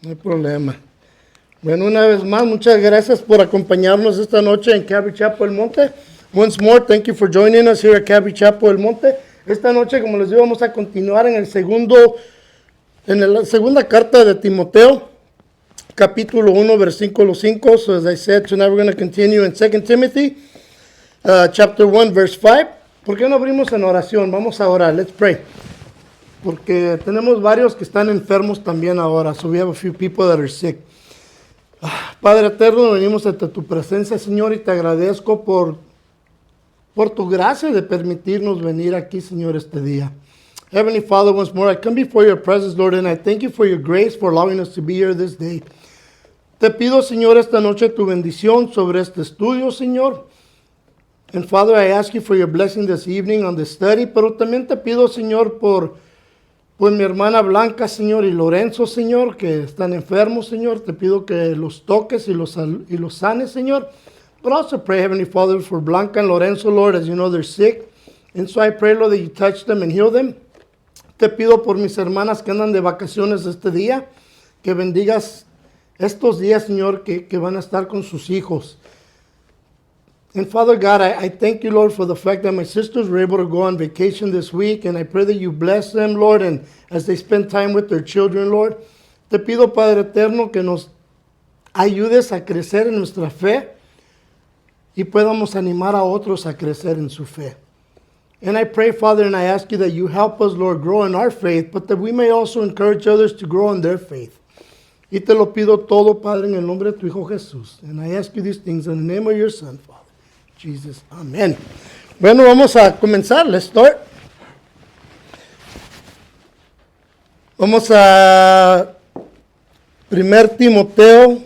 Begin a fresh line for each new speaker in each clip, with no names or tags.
No hay problema. Bueno, una vez más, muchas gracias por acompañarnos esta noche en Calvary Chapel El Monte. Once more, thank you for joining us here at Calvary Chapel El Monte. Esta noche, como les digo, vamos a continuar en la segunda carta de Timoteo, capítulo 1, versículo 5. So as I said, tonight we're going to continue in 2 Timothy, chapter 1, verse 5. ¿Por qué no abrimos en oración? Vamos a orar. Let's pray. Porque tenemos varios que están enfermos también ahora. So we have a few people that are sick. Padre eterno, venimos ante tu presencia, Señor, y te agradezco por tu gracia de permitirnos venir aquí, Señor, este día. Heavenly Father, once more, I come before your presence, Lord, and I thank you for your grace for allowing us to be here this day. Te pido, Señor, esta noche tu bendición sobre este estudio, Señor. And Father, I ask you for your blessing this evening on the study, pero también te pido, Señor, por mi hermana Blanca, Señor, y Lorenzo, Señor, que están enfermos, Señor. Te pido que los toques y los sanes, Señor. But also pray, Heavenly Father, for Blanca and Lorenzo, Lord, as you know they're sick. And so I pray, Lord, that you touch them and heal them. Te pido por mis hermanas que andan de vacaciones este día, que bendigas estos días, Señor, que van a estar con sus hijos. And Father God, I thank you, Lord, for the fact that my sisters were able to go on vacation this week, and I pray that you bless them, Lord, and as they spend time with their children, Lord. Te pido, Padre eterno, que nos ayudes a crecer en nuestra fe y podamos animar a otros a crecer en su fe. And I pray, Father, and I ask you that you help us, Lord, grow in our faith, but that we may also encourage others to grow in their faith. Y te lo pido todo, Padre, en el nombre de tu Hijo Jesús. And I ask you these things in the name of your Son, Father. Jesus, amén. Bueno, vamos a comenzar. Let's start. Vamos a 2 Timoteo,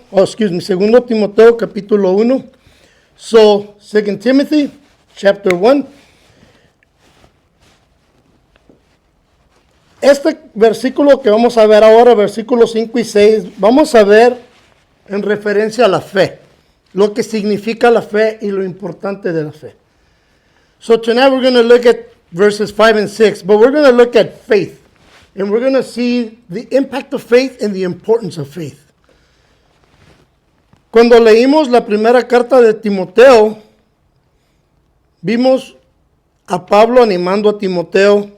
capítulo 1. So, 2 Timothy, chapter 1. Este versículo que vamos a ver ahora, versículos 5 y 6, vamos a ver en referencia a la fe. Lo que significa la fe y lo importante de la fe. So tonight we're going to look at verses 5 and 6, but we're going to look at faith. And we're going to see the impact of faith and the importance of faith. Cuando leímos la primera carta de Timoteo, vimos a Pablo animando a Timoteo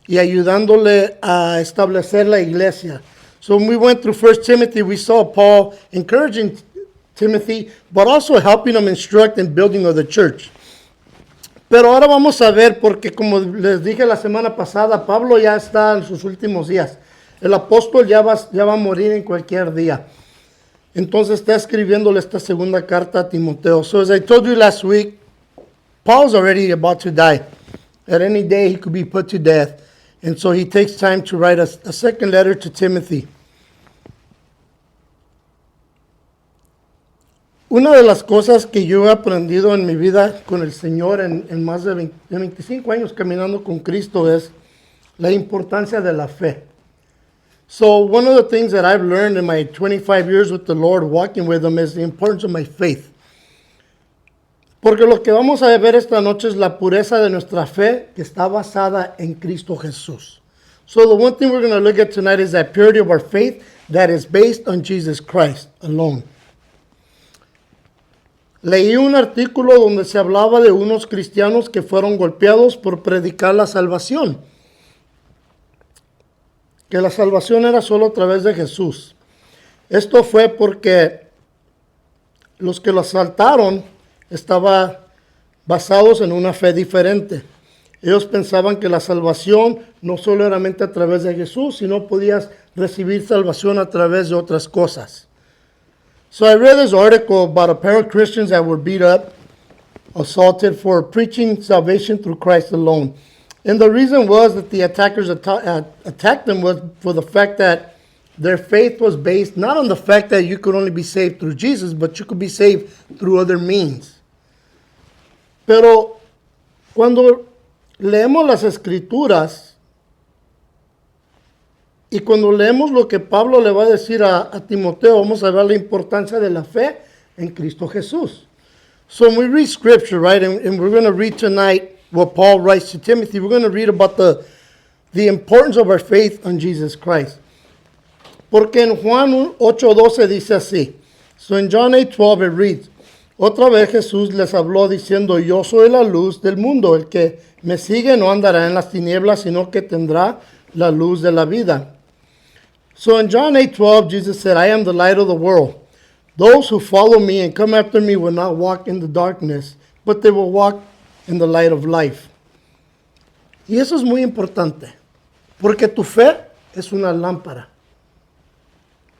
y ayudándole a establecer la iglesia. So when we went through 1 Timothy, we saw Paul encouraging Timothy, but also helping him instruct in building of the church. Pero ahora vamos a ver, porque como les dije la semana pasada, Pablo ya está en sus últimos días. El apóstol ya va a morir en cualquier día. Entonces está escribiéndole esta segunda carta a Timoteo. So as I told you last week, Paul's already about to die. At any day he could be put to death. And so he takes time to write a second letter to Timothy. Una de las cosas que yo he aprendido en mi vida con el Señor en más de 25 años caminando con Cristo es la importancia de la fe. So one of the things that I've learned in my 25 years with the Lord, walking with Him, is the importance of my faith. Porque lo que vamos a ver esta noche es la pureza de nuestra fe que está basada en Cristo Jesús. So the one thing we're going to look at tonight is that purity of our faith that is based on Jesus Christ alone. Leí un artículo donde se hablaba de unos cristianos que fueron golpeados por predicar la salvación. Que la salvación era solo a través de Jesús. Esto fue porque los que lo asaltaron estaban basados en una fe diferente. Ellos pensaban que la salvación no solo era a través de Jesús, sino podías recibir salvación a través de otras cosas. So I read this article about a pair of Christians that were beat up, assaulted for preaching salvation through Christ alone. And the reason was that the attackers attacked them was for the fact that their faith was based not on the fact that you could only be saved through Jesus, but you could be saved through other means. Pero cuando leemos las Escrituras, y cuando leemos lo que Pablo le va a decir a Timoteo, vamos a ver la importancia de la fe en Cristo Jesús. So when we read scripture, right, and we're going to read tonight what Paul writes to Timothy, we're going to read about the importance of our faith on Jesus Christ. Porque en Juan 8:12 dice así. So in John 8:12 it reads, otra vez Jesús les habló diciendo, yo soy la luz del mundo, el que me sigue no andará en las tinieblas, sino que tendrá la luz de la vida. So in John 8:12, Jesus said, I am the light of the world. Those who follow me and come after me will not walk in the darkness, but they will walk in the light of life. Y eso es muy importante, porque tu fe es una lámpara.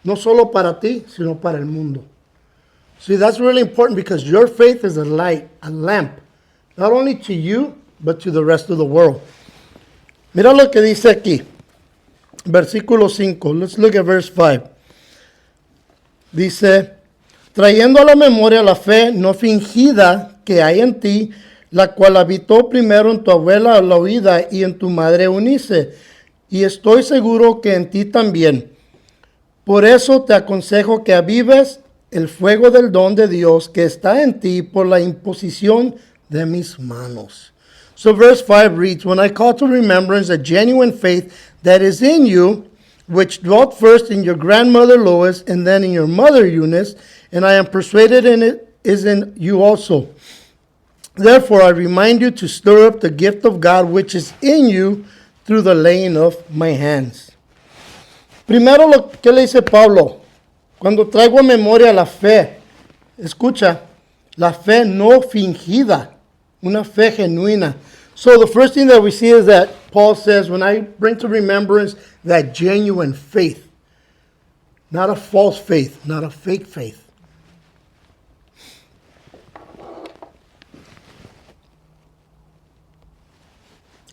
No solo para ti, sino para el mundo. See, that's really important because your faith is a light, a lamp, not only to you, but to the rest of the world. Mira lo que dice aquí, versículo 5. Let's look at verse 5. Dice, trayendo a la memoria la fe no fingida que hay en ti, la cual habitó primero en tu abuela la oída y en tu madre Eunice, y estoy seguro que en ti también. Por eso te aconsejo que avives el fuego del don de Dios que está en ti por la imposición de mis manos. So verse 5 reads, when I call to remembrance a genuine faith that is in you, which dwelt first in your grandmother Lois and then in your mother Eunice, and I am persuaded in it is in you also. Therefore I remind you to stir up the gift of God which is in you through the laying of my hands. Primero lo que le dice Pablo, cuando traigo a memoria la fe, escucha, la fe no fingida, una fe genuina. So the first thing that we see is that Paul says, when I bring to remembrance that genuine faith, not a false faith, not a fake faith.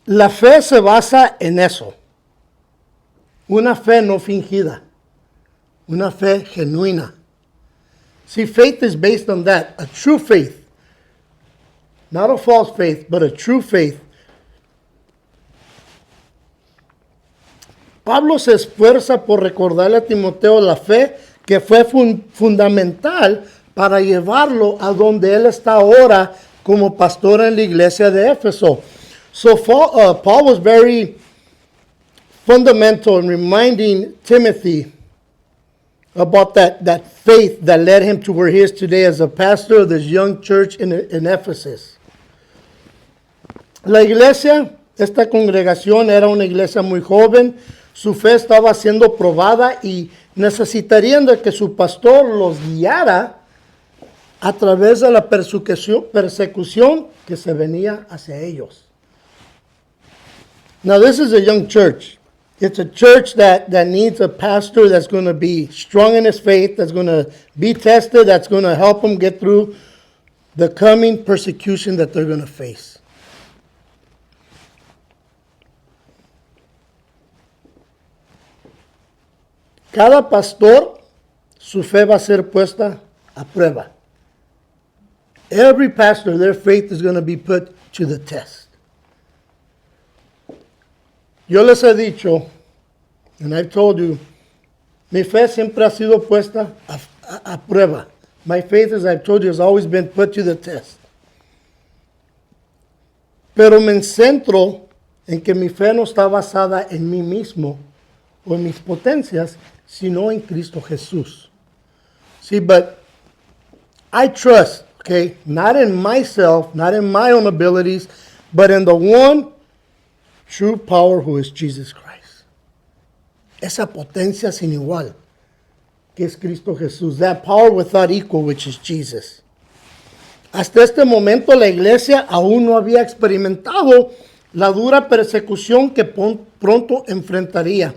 La fe se basa en eso, una fe no fingida. Una fe genuina. See, faith is based on that. A true faith. Not a false faith, but a true faith. Pablo se esfuerza por recordarle a Timoteo la fe que fue fundamental para llevarlo a donde él está ahora como pastor en la iglesia de Éfeso. So Paul was very fundamental in reminding Timothy about that faith that led him to where he is today as a pastor of this young church in Ephesus. La iglesia, esta congregación era una iglesia muy joven, su fe estaba siendo probada y necesitarían de que su pastor los guiara a través de la persecución que se venía hacia ellos. Now this is a young church. It's a church that needs a pastor that's going to be strong in his faith, that's going to be tested, that's going to help them get through the coming persecution that they're going to face. Cada pastor, su fe va a ser puesta a prueba. Every pastor, their faith is going to be put to the test. Yo les he dicho, and I've told you, mi fe siempre ha sido puesta a prueba. My faith, as I've told you, has always been put to the test. Pero me centro en que mi fe no está basada en mí mismo o en mis potencias, sino en Cristo Jesús. See, but I trust, okay, not in myself, not in my own abilities, but in the one true power who is Jesus Christ. Esa potencia sin igual, que es Cristo Jesús. That power without equal, which is Jesus. Hasta este momento la iglesia aún no había experimentado la dura persecución que pronto enfrentaría.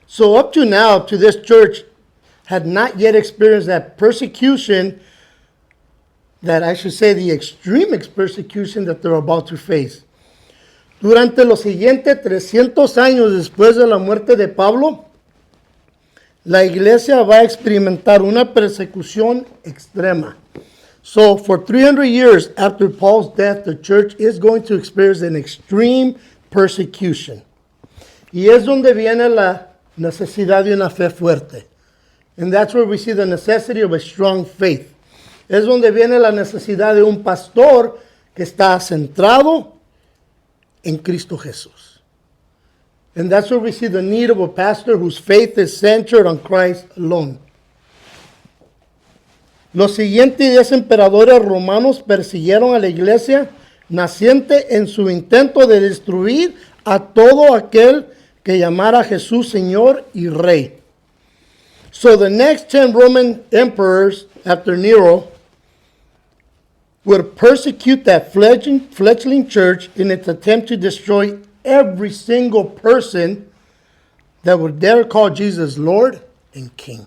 So up to now, to this church, had not yet experienced that persecution, that I should say the extreme persecution that they're about to face. Durante los siguientes 300 años después de la muerte de Pablo, la iglesia va a experimentar una persecución extrema. So for 300 years after Paul's death, the church is going to experience an extreme persecution. Y es donde viene la necesidad de una fe fuerte. And that's where we see the necessity of a strong faith. Es donde viene la necesidad de un pastor que está centrado en Cristo Jesús. And that's where we see the need of a pastor whose faith is centered on Christ alone. Los siguientes 10 emperadores romanos persiguieron a la iglesia naciente en su intento de destruir a todo aquel que llamara a Jesús Señor y Rey. So the next 10 Roman emperors after Nero would persecute that fledgling church in its attempt to destroy every single person that would dare call Jesus Lord and King.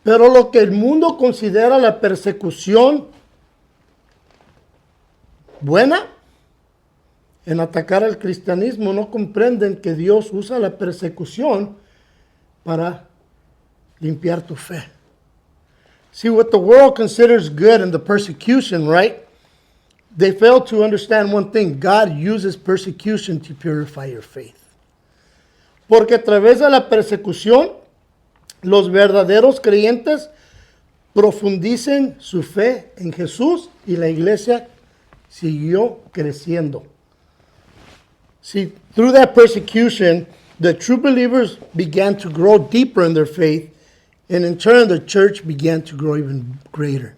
Pero lo que el mundo considera la persecución buena en atacar al cristianismo, no comprenden que Dios usa la persecución para limpiar tu fe. See, what the world considers good in the persecution, right? They fail to understand one thing. God uses persecution to purify your faith. Porque a través de la persecución, los verdaderos creyentes profundicen su fe en Jesús y la iglesia siguió creciendo. See, through that persecution, the true believers began to grow deeper in their faith, and in turn, the church began to grow even greater.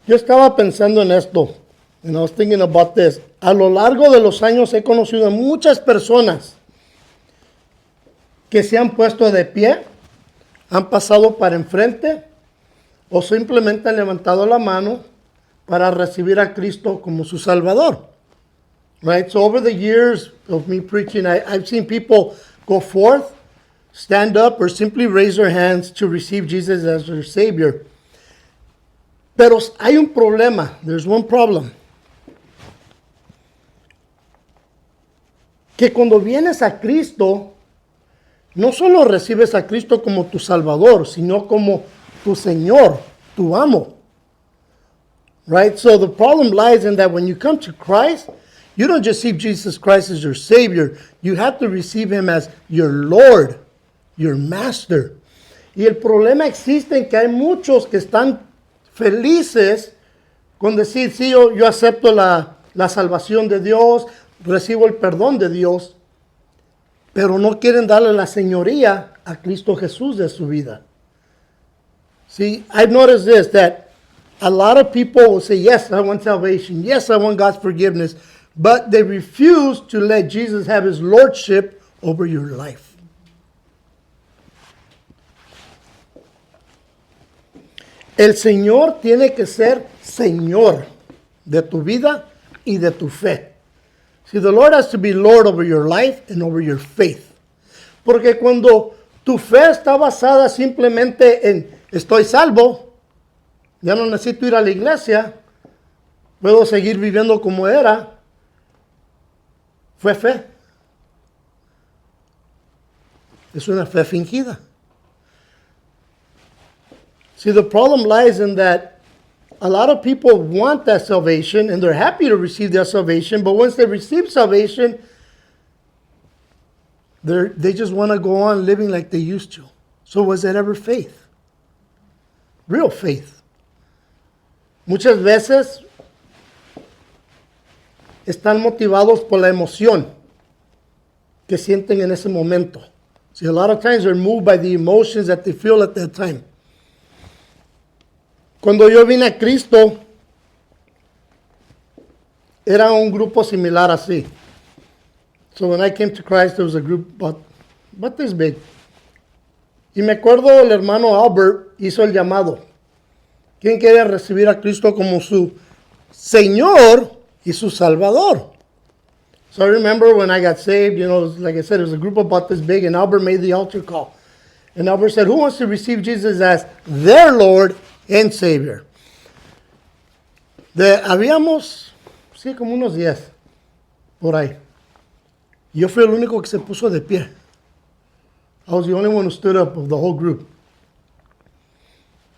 Yo estaba pensando en esto, and I was thinking about this. A lo largo de los años he conocido a muchas personas que se han puesto de pie, han pasado para enfrente o simplemente han levantado la mano para recibir a Cristo como su Salvador. Right? So over the years of me preaching, I've seen people go forth, stand up, or simply raise their hands to receive Jesus as their Savior. Pero hay un problema. There's one problem. Que cuando vienes a Cristo, no solo recibes a Cristo como tu Salvador, sino como tu Señor, tu amo. Right? So the problem lies in that when you come to Christ, you don't just see Jesus Christ as your Savior. You have to receive Him as your Lord, your Master. Y el problema existe en que hay muchos que están felices con decir, sí, yo acepto la salvación de Dios, recibo el perdón de Dios, pero no quieren darle la señoría a Cristo Jesús de su vida. See, I've noticed this, that a lot of people will say, yes, I want salvation. Yes, I want God's forgiveness. But they refuse to let Jesus have His lordship over your life. El Señor tiene que ser Señor de tu vida y de tu fe. See, the Lord has to be Lord over your life and over your faith. Porque cuando tu fe está basada simplemente en estoy salvo, ya no necesito ir a la iglesia, puedo seguir viviendo como era, fue fe. Es una fe fingida. See, the problem lies in that a lot of people want that salvation and they're happy to receive that salvation, but once they receive salvation, they just want to go on living like they used to. So was that ever faith? Real faith. Muchas veces están motivados por la emoción que sienten en ese momento. See, a lot of times they're moved by the emotions that they feel at that time. Cuando yo vine a Cristo, era un grupo similar así. So when I came to Christ, there was a group about this big. Y me acuerdo el hermano Albert hizo el llamado. ¿Quién quiere recibir a Cristo como su Señor y su Salvador? So I remember when I got saved, like I said, it was a group about this big, and Albert made the altar call. And Albert said, who wants to receive Jesus as their Lord and Savior? Habíamos, sí, como unos 10 por ahí. Yo fui el único que se puso de pie. I was the only one who stood up of the whole group.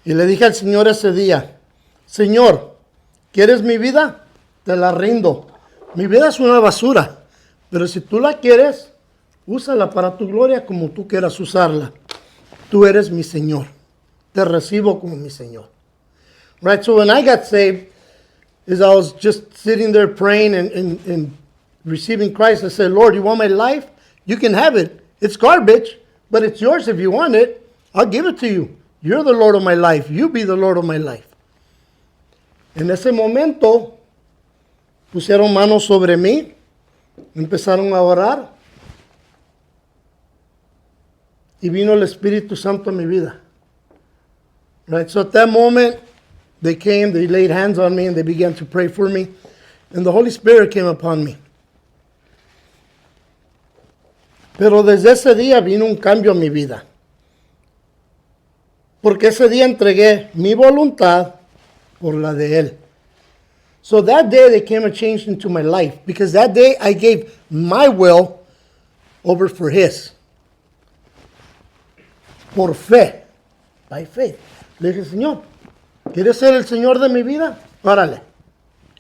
Y le dije al Señor ese día, Señor, ¿quieres mi vida? Te la rindo. Mi vida es una basura, pero si tú la quieres, úsala para tu gloria como tú quieras usarla. Tú eres mi Señor. Te recibo como mi Señor. Right? So when I got saved, as I was just sitting there praying and receiving Christ, I said, Lord, you want my life? You can have it. It's garbage, but it's yours if you want it. I'll give it to you. You're the Lord of my life. You be the Lord of my life. En ese momento, pusieron manos sobre mí, empezaron a orar, y vino el Espíritu Santo a mi vida. Right? So at that moment, they came, they laid hands on me, and they began to pray for me. And the Holy Spirit came upon me. Pero desde ese día vino un cambio a mi vida. Porque ese día entregué mi voluntad por la de Él. So that day there came a change into my life. Because that day I gave my will over for His. Por fe. By faith. Le dije, Señor, ¿quieres ser el Señor de mi vida? Órale.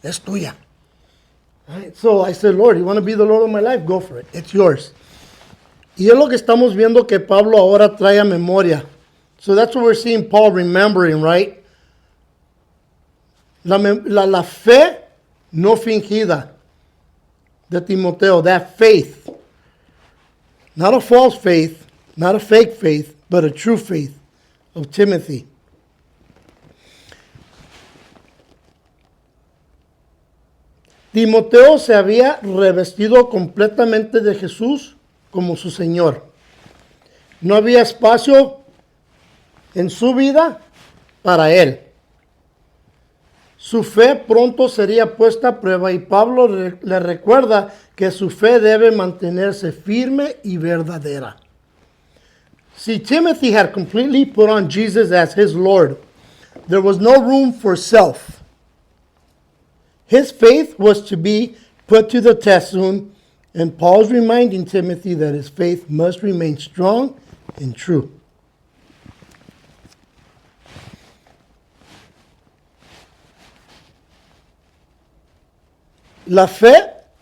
Es tuya. Right? So I said, Lord, you want to be the Lord of my life? Go for it. It's yours. Y es lo que estamos viendo que Pablo ahora trae a memoria. So that's what we're seeing Paul remembering, right? La fe no fingida de Timoteo, that faith. Not a false faith, not a fake faith, but a true faith of Timothy. Timoteo se había revestido completamente de Jesús como su Señor. No había espacio en su vida para él. Su fe pronto sería puesta a prueba y Pablo le recuerda que su fe debe mantenerse firme y verdadera. See, Timothy had completely put on Jesus as his Lord. There was no room for self. His faith was to be put to the test soon, and Paul's reminding Timothy that his faith must remain strong and true. La fe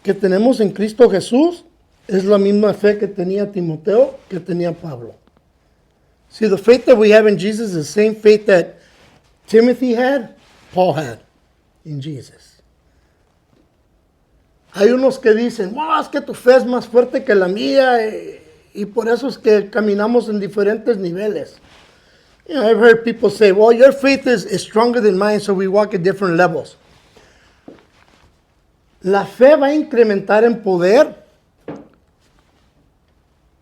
que tenemos en Cristo Jesús es la misma fe que tenía Timoteo, que tenía Pablo. See, the faith that we have in Jesus is the same faith that Timothy had, Paul had in Jesus. Hay unos que dicen, wow, es que tu fe es más fuerte que la mía y por eso es que caminamos en diferentes niveles. You know, I've heard people say, well, your faith is stronger than mine, so we walk at different levels. La fe va a incrementar en poder,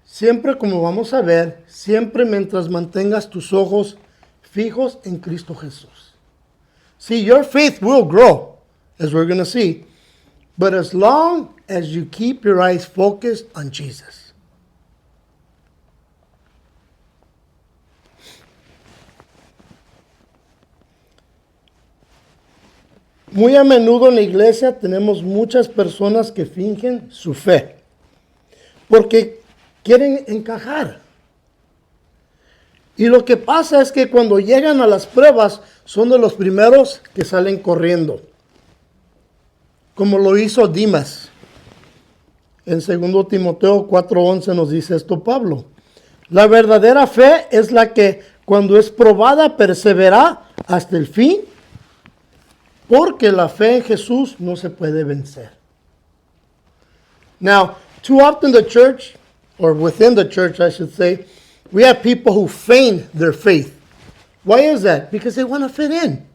siempre como vamos a ver, siempre mientras mantengas tus ojos fijos en Cristo Jesús. See, your faith will grow, as we're going to see, but as long as you keep your eyes focused on Jesus. Muy a menudo en la iglesia tenemos muchas personas que fingen su fe porque quieren encajar. Y lo que pasa es que cuando llegan a las pruebas son de los primeros que salen corriendo, como lo hizo Dimas. En 2 Timoteo 4:11 nos dice esto Pablo. La verdadera fe es la que cuando es probada persevera hasta el fin, porque la fe en Jesús no se puede vencer. Now, too often the church, or within the church I should say, we have people who feign their faith. Why is that? Because they want to fit in,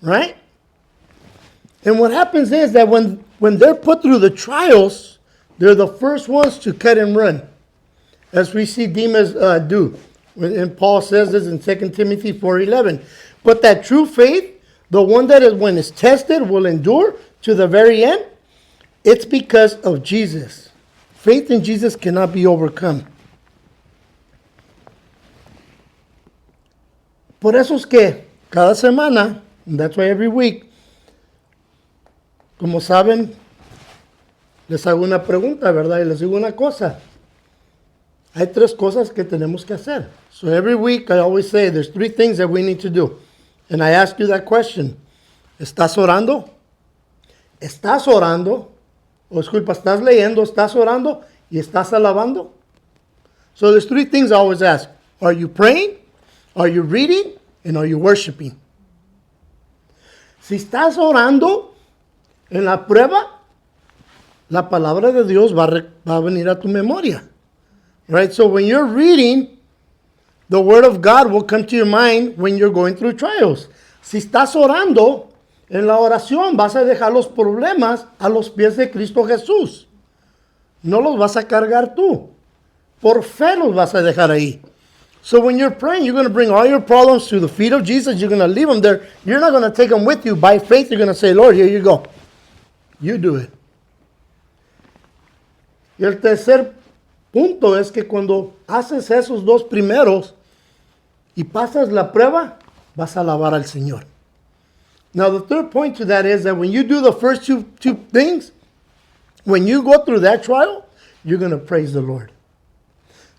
right? And what happens is that when they're put through the trials, they're the first ones to cut and run, as we see Demas do. And Paul says this in 2 Timothy 4:11. But that true faith, the one that is, when it's tested, will endure to the very end, it's because of Jesus. Faith in Jesus cannot be overcome. Por eso es que cada semana, and that's why every week, como saben, les hago una pregunta, ¿verdad? Y les digo una cosa. Hay 3 cosas que tenemos que hacer. So every week I always say there's 3 things that we need to do. And I ask you that question. ¿Estás orando? ¿Estás orando? O disculpa, ¿estás leyendo? ¿Estás orando? ¿Y estás alabando? So there's 3 things I always ask. Are you praying? Are you reading? And are you worshiping? Si estás orando en la prueba, la palabra de Dios va a venir a tu memoria. Right? So when you're reading, the word of God will come to your mind when you're going through trials. Si estás orando, en la oración vas a dejar los problemas a los pies de Cristo Jesús. No los vas a cargar tú. Por fe los vas a dejar ahí. So when you're praying, you're going to bring all your problems to the feet of Jesus. You're going to leave them there. You're not going to take them with you. By faith, you're going to say, Lord, here you go. You do it. Y el tercer punto es que cuando haces esos dos primeros y pasas la prueba, vas a alabar al Señor. Now, the third point to that is that when you do the first two things, when you go through that trial, you're going to praise the Lord.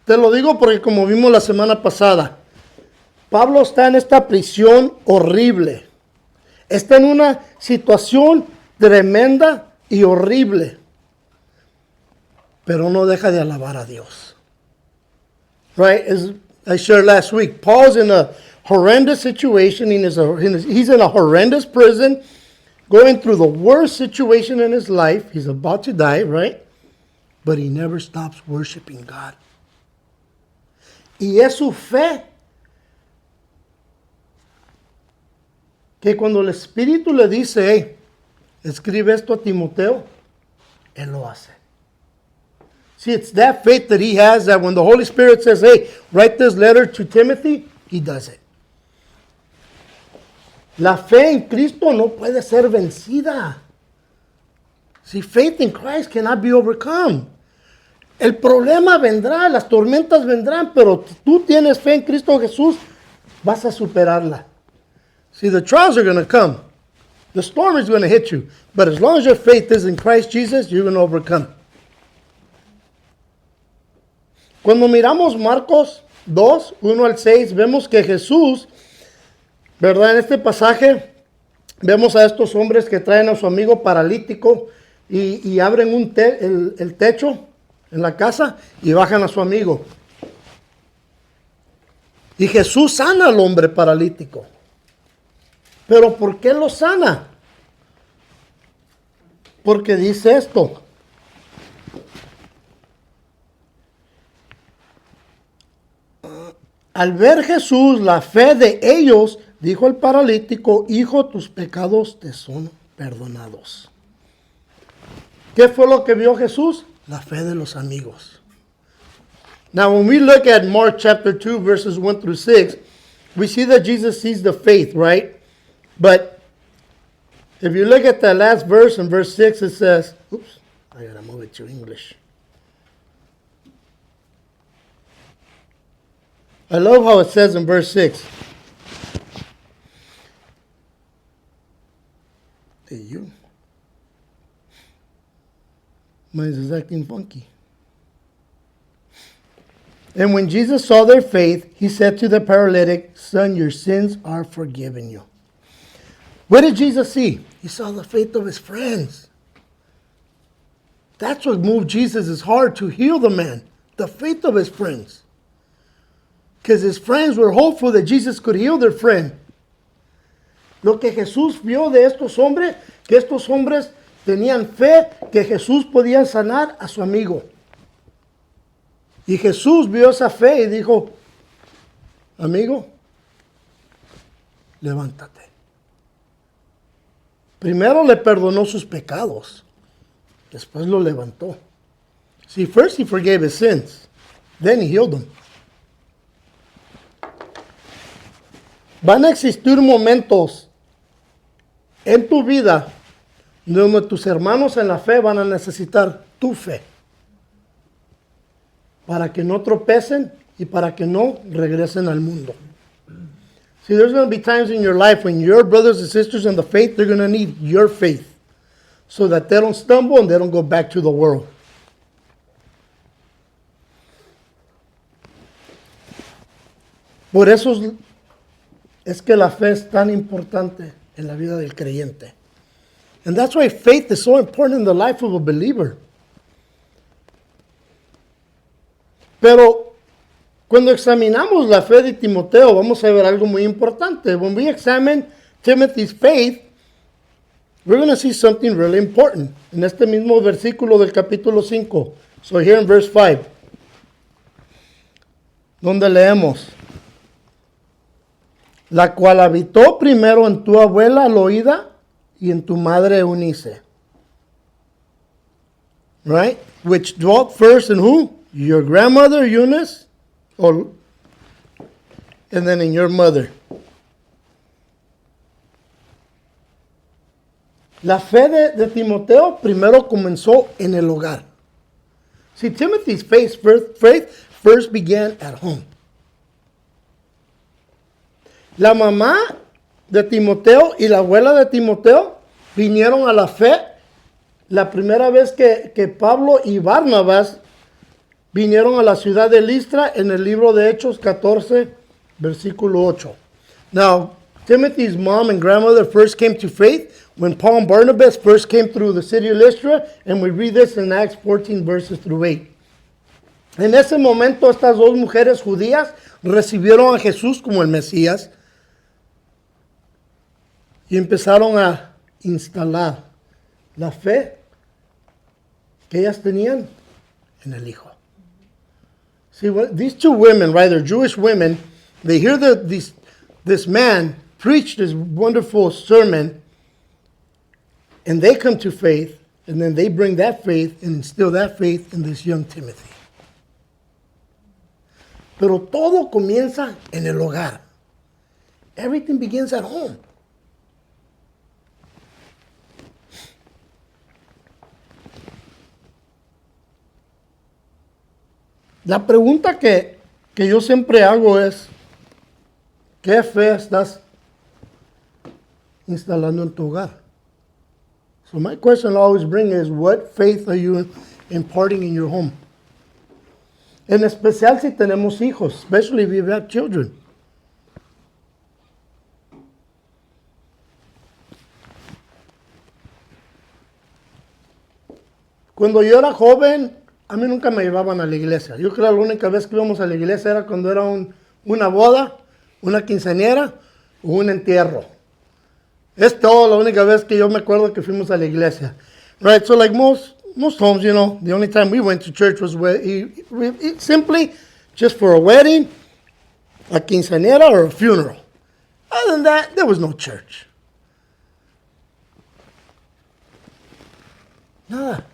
Te lo digo porque como vimos la semana pasada, Pablo está en esta prisión horrible. Está en una situación tremenda y horrible. Pero no deja de alabar a Dios. Right? As I shared last week, Paul's in a horrendous situation. He's in a horrendous prison, going through the worst situation in his life. He's about to die, right? But he never stops worshiping God. Y es su fe que cuando el Espíritu le dice, hey, escribe esto a Timoteo, él lo hace. See, it's that faith that he has that when the Holy Spirit says, hey, write this letter to Timothy, he does it. La fe en Cristo no puede ser vencida. See, faith in Christ cannot be overcome. El problema vendrá, las tormentas vendrán, pero si tú tienes fe en Cristo Jesús, vas a superarla. See, the trials are going to come. The storm is going to hit you. But as long as your faith is in Christ Jesus, you're going to overcome. Cuando miramos Marcos 2, 1 al 6, vemos que Jesús, ¿verdad? En este pasaje, vemos a estos hombres que traen a su amigo paralítico y abren el techo en la casa y bajan a su amigo. Y Jesús sana al hombre paralítico. ¿Pero por qué lo sana? Porque dice esto. Al ver Jesús la fe de ellos, dijo el paralítico, hijo, tus pecados te son perdonados. ¿Qué fue lo que vio Jesús? La fe de los amigos. Now, when we look at Mark chapter 2, verses 1 through 6, we see that Jesus sees the faith, right? But if you look at the last verse, in verse 6, it says, oops, I gotta move it to English. I love how it says in verse 6. Hey, you. Mine is acting funky. And when Jesus saw their faith, he said to the paralytic, son, your sins are forgiven you. What did Jesus see? He saw the faith of his friends. That's what moved Jesus' heart to heal the man. The faith of his friends. Because his friends were hopeful that Jesus could heal their friend. Lo que Jesús vio de estos hombres, que estos hombres tenían fe que Jesús podía sanar a su amigo. Y Jesús vio esa fe y dijo, amigo, levántate. Primero le perdonó sus pecados. Después lo levantó. See, first he forgave his sins. Then he healed them. Van a existir momentos en tu vida donde tus hermanos en la fe van a necesitar tu fe para que no tropecen y para que no regresen al mundo. See, there's going to be times in your life when your brothers and sisters in the faith, they're going to need your faith so that they don't stumble and they don't go back to the world. Por eso es que la fe es tan importante en la vida del creyente. And that's why faith is so important in the life of a believer. Pero cuando examinamos la fe de Timoteo, vamos a ver algo muy importante. When we examine Timothy's faith, we're going to see something really important en este mismo versículo del capítulo 5. So here in verse 5, donde leemos, la cual habitó primero en tu abuela Loida y en tu madre Eunice. Right? Which dwelt first in who? Your grandmother Eunice, and then in your mother. La fe de Timoteo primero comenzó en el hogar. See, Timothy's faith first began at home. La mamá de Timoteo y la abuela de Timoteo vinieron a la fe la primera vez que Pablo y Barnabas vinieron a la ciudad de Listra en el libro de Hechos 14, versículo 8. Now, Timothy's mom and grandmother first came to faith when Paul and Barnabas first came through the city of Lystra, and we read this in Acts 14, verses through 8. En ese momento, estas dos mujeres judías recibieron a Jesús como el Mesías y empezaron a instalar la fe que ellas tenían en el Hijo. See, these two women, right, they're Jewish women, they hear this man preach this wonderful sermon, and they come to faith, and then they bring that faith and instill that faith in this young Timothy. Pero todo comienza en el hogar. Everything begins at home. La pregunta que yo siempre hago es, ¿qué fe estás instalando en tu hogar? So my question I always bring is, what faith are you imparting in your home? En especial si tenemos hijos, especially if you have children. Cuando yo era joven, a mí nunca me llevaban a la iglesia. Yo creo que la única vez que íbamos a la iglesia era cuando era una boda, una quinceañera o un entierro. Es todo la única vez que yo me acuerdo que fuimos a la iglesia. Right, so like most homes, you know, the only time we went to church was simply just for a wedding, a quinceañera, or a funeral. Other than that, there was no church. Nada.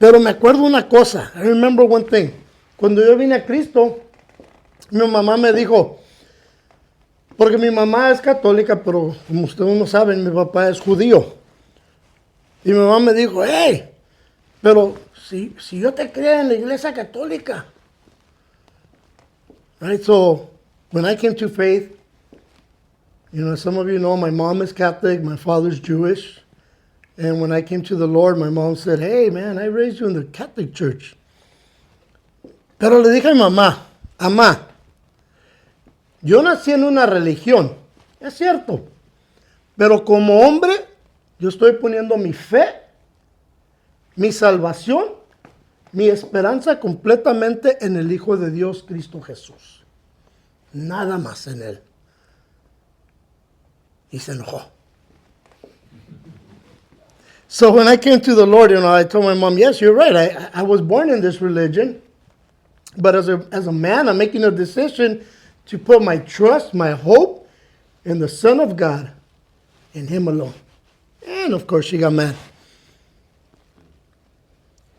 Pero me acuerdo una cosa. I remember one thing. Cuando yo vine a Cristo, mi mamá me dijo, porque mi mamá es católica, pero como ustedes no saben, mi papá es judío. Y mi mamá me dijo, hey, pero si yo te crié en la iglesia católica. Right, so when I came to faith, you know, some of you know my mom is Catholic, my father's Jewish. And when I came to the Lord, my mom said, hey, man, I raised you in the Catholic Church. Pero le dije a mi mamá, yo nací en una religión, es cierto, pero como hombre, yo estoy poniendo mi fe, mi salvación, mi esperanza completamente en el Hijo de Dios, Cristo Jesús. Nada más en Él. Y se enojó. So when I came to the Lord, you know, I told my mom, yes, you're right. I was born in this religion, but as a man, I'm making a decision to put my trust, my hope in the Son of God, in Him alone. And of course, she got mad.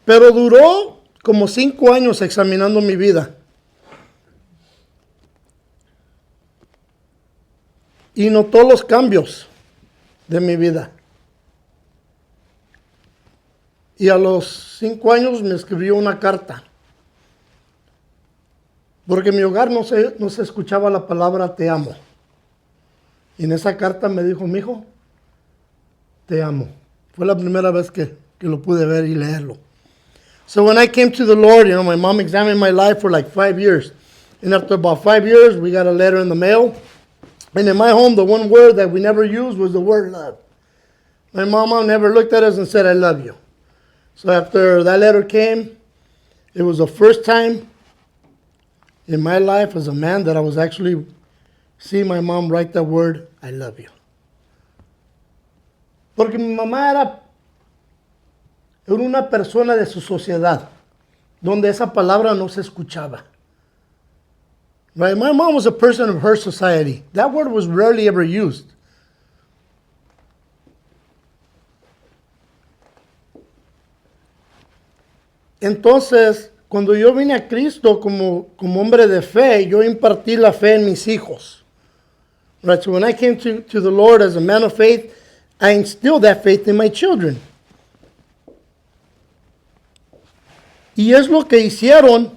Pero duró como 5 años examinando mi vida. Y notó los cambios de mi vida. Y a los 5 años me escribió una carta. Porque en mi hogar no se escuchaba la palabra te amo. Y en esa carta me dijo, mijo, te amo. Fue la primera vez que lo pude ver y leerlo. So when I came to the Lord, you know, my mom examined my life for like 5 years. And after about 5 years, we got a letter in the mail. And in my home, the one word that we never used was the word love. My mama never looked at us and said, I love you. So after that letter came, it was the first time in my life as a man that I was actually seeing my mom write that word, I love you. Porque mi mamá era una persona de su sociedad, donde esa palabra no se escuchaba. Right? My mom was a person of her society. That word was rarely ever used. Entonces, cuando yo vine a Cristo como hombre de fe, yo impartí la fe en mis hijos. Right? So when I came to the Lord as a man of faith, I instilled that faith in my children. Y es lo que hicieron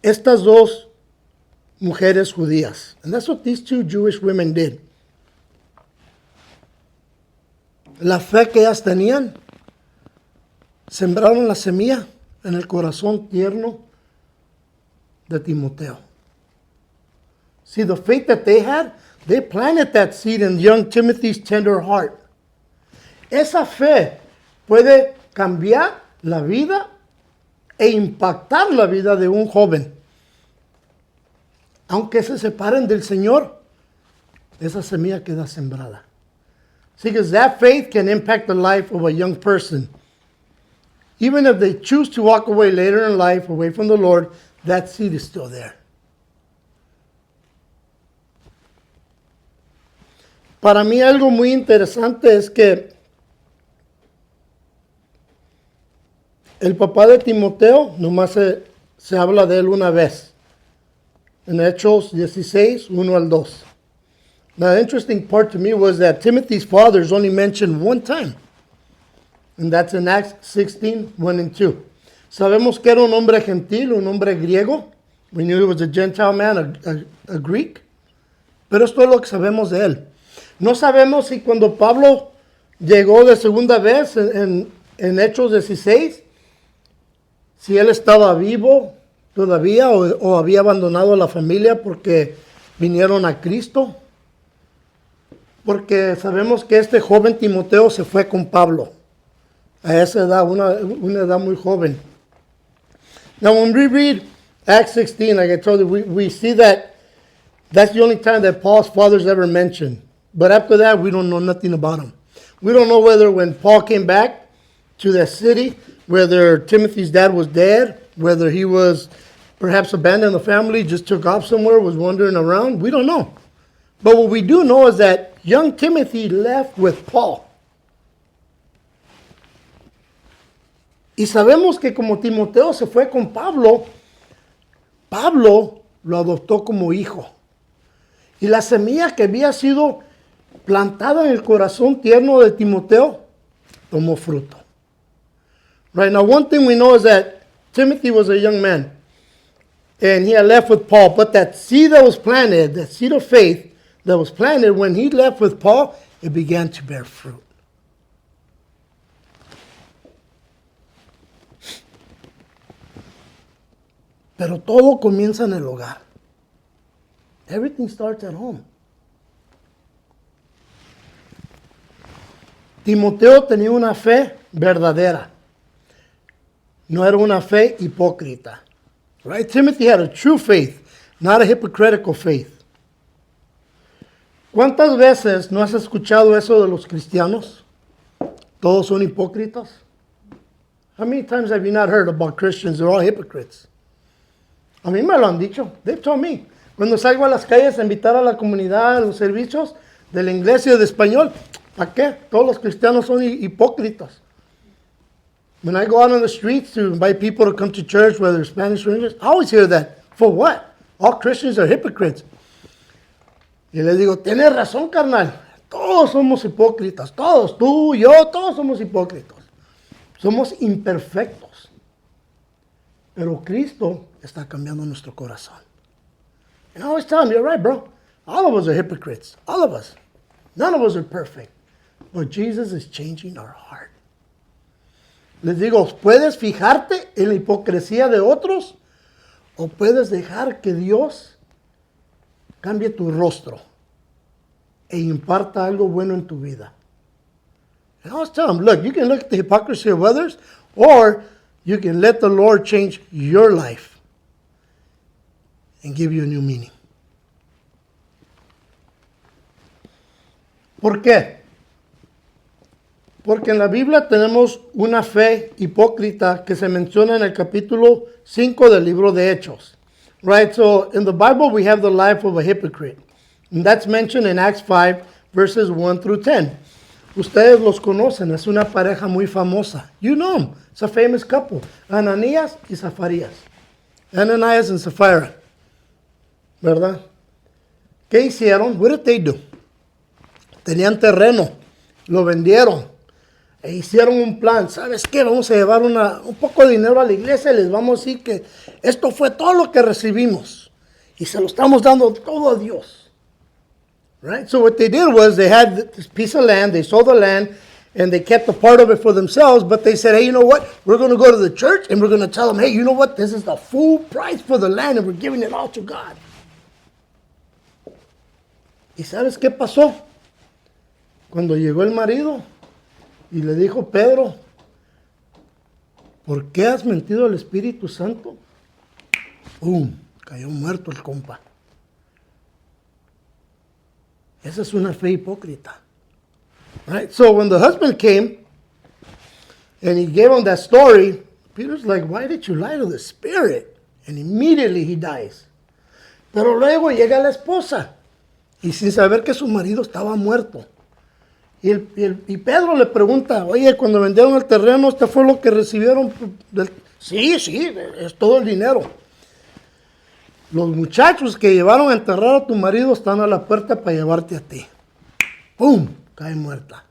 estas dos mujeres judías. And that's what these two Jewish women did. La fe que ellas tenían, sembraron la semilla en el corazón tierno de Timoteo. See, the faith that they had, they planted that seed in young Timothy's tender heart. Esa fe puede cambiar la vida e impactar la vida de un joven. Aunque se separen del Señor, esa semilla queda sembrada. See, because that faith can impact the life of a young person. Even if they choose to walk away later in life, away from the Lord, that seed is still there. Para mí algo muy interesante es que el papá de Timoteo, nomás se habla de él una vez. En Hechos 16, 1 al 2. Now, the interesting part to me was that Timothy's father is only mentioned one time. And that's in Acts 16, 1 and 2. Sabemos que era un hombre gentil, un hombre griego. We knew he was a Gentile man, a Greek. Pero esto es lo que sabemos de él. No sabemos si cuando Pablo llegó de segunda vez en Hechos 16, si él estaba vivo todavía o había abandonado a la familia porque vinieron a Cristo. Porque sabemos que este joven Timoteo se fue con Pablo a esa edad, una edad muy joven. Now when we read Acts 16, like I told you, we see that that's the only time that Paul's father's ever mentioned. But after that, we don't know nothing about him. We don't know whether when Paul came back to the city, whether Timothy's dad was dead, whether he was perhaps abandoned the family, just took off somewhere, was wandering around. We don't know. But what we do know is that young Timothy left with Paul. Y sabemos que como Timoteo se fue con Pablo, Pablo lo adoptó como hijo. Y la semilla que había sido plantada en el corazón tierno de Timoteo tomó fruto. Right, now one thing we know is that Timothy was a young man. And he had left with Paul. But that seed that was planted, that seed of faith that was planted when he left with Paul, it began to bear fruit. Pero todo comienza en el hogar. Everything starts at home. Timoteo tenía una fe verdadera. No era una fe hipócrita. Right? Timothy had a true faith, not a hypocritical faith. ¿Cuántas veces no has escuchado eso de los cristianos? Todos son hipócritas. How many times have you not heard about Christians? They're all hypocrites. A mí me lo han dicho. They've told me. Cuando salgo a las calles a invitar a la comunidad a los servicios de la iglesia de español, ¿para qué? Todos los cristianos son hipócritas. When I go out on the streets to invite people to come to church, whether Spanish or English, I always hear that. For what? All Christians are hypocrites. Y les digo, tienes razón, carnal. Todos somos hipócritas. Todos, tú, yo, todos somos hipócritas. Somos imperfectos. Pero Cristo está cambiando nuestro corazón. And I always tell him, you're right, bro. All of us are hypocrites. All of us. None of us are perfect. But Jesus is changing our heart. Les digo, puedes fijarte en la hipocresía de otros o puedes dejar que Dios cambie tu rostro e imparta algo bueno en tu vida. And I always tell them, look, you can look at the hypocrisy of others or you can let the Lord change your life and give you a new meaning. ¿Por qué? Porque en la Biblia tenemos una fe hipócrita que se menciona en el capítulo 5 del libro de Hechos. Right, so in the Bible we have the life of a hypocrite. And that's mentioned in Acts 5 verses 1 through 10. Ustedes los conocen, es una pareja muy famosa. You know them, it's a famous couple. Ananías y Zafarías. Ananias and Sapphira. ¿Verdad? ¿Qué hicieron? What did they do? Tenían terreno, lo vendieron. E hicieron un plan. ¿Sabes qué? Vamos a llevar un poco de dinero a la iglesia y les vamos a decir que esto fue todo lo que recibimos. Y se lo estamos dando todo a Dios. Right? So what they did was they had this piece of land, they sold the land, and they kept a part of it for themselves, but they said, hey, you know what? We're going to go to the church and we're going to tell them, hey, you know what? This is the full price for the land and we're giving it all to God. ¿Y sabes qué pasó? Cuando llegó el marido y le dijo, Pedro, ¿por qué has mentido al Espíritu Santo? Cayó muerto el compa. Esa es una fe hipócrita. Right? So when the husband came and he gave him that story, Peter's like, why did you lie to the Spirit? And immediately he dies. Pero luego llega la esposa y sin saber que su marido estaba muerto. Y Pedro le pregunta, oye, cuando vendieron el terreno, ¿este fue lo que recibieron? Sí, es todo el dinero. Los muchachos que llevaron a enterrar a tu marido están a la puerta para llevarte a ti. ¡Pum! Cae muerta.